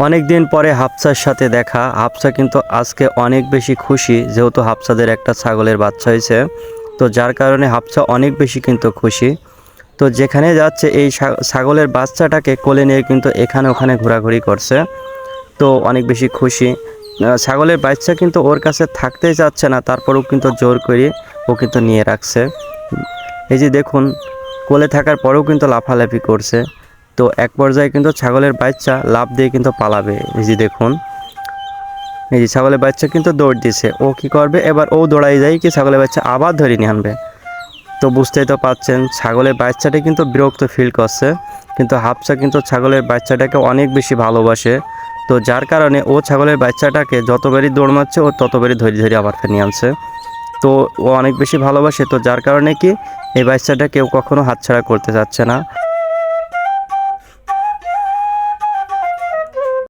অনেক দিন পরে হাফসার সাথে দেখা। হাফসা কিন্তু আজকে অনেক বেশি খুশি, যেহেতু হাফসাদের একটা ছাগলের বাচ্চা হয়েছে। তো যার কারণে হাফসা অনেক বেশি কিন্তু খুশি। তো যেখানে যাচ্ছে এই ছাগলের বাচ্চাটাকে কোলে নিয়ে কিন্তু এখানে ওখানে ঘোরাঘুরি করছে। তো অনেক বেশি খুশি। ছাগলের বাচ্চা কিন্তু ওর কাছে থাকতেই চাচ্ছে না, তারপরেও কিন্তু জোর করে ও কিন্তু নিয়ে রাখছে। এই যে দেখুন, কোলে থাকার পরেও কিন্তু লাফালাফি করছে। তো এক পর্যায়ে কিন্তু ছাগলের বাচ্চা লাফ দিয়ে কিন্তু পালাবে। এই যে দেখুন, এই যে ছাগলের বাচ্চা কিন্তু দৌড় দিছে। ও কি করবে এবার, ও দৌড়াই যায় কি ছাগলের বাচ্চা আবার ধরে নিয়ে আনবে। তো বুঝতেই তো পাচ্ছেন, ছাগলের বাচ্চাটা কিন্তু বিরক্ত ফিল করছে, কিন্তু হাফসা কিন্তু ছাগলের বাচ্চাটাকে অনেক বেশি ভালোবাসে। তো যার কারণে ও ছাগলের বাচ্চাটাকে যতবারই দৌড় মারছে ও ততবারই ধরে ধরে আবার নিয়ে আনছে। তো ও অনেক বেশি ভালোবাসে, তো যার কারণে কি এই বাচ্চাটা কেউ কখনো হাতছাড়া করতে চাচ্ছে না।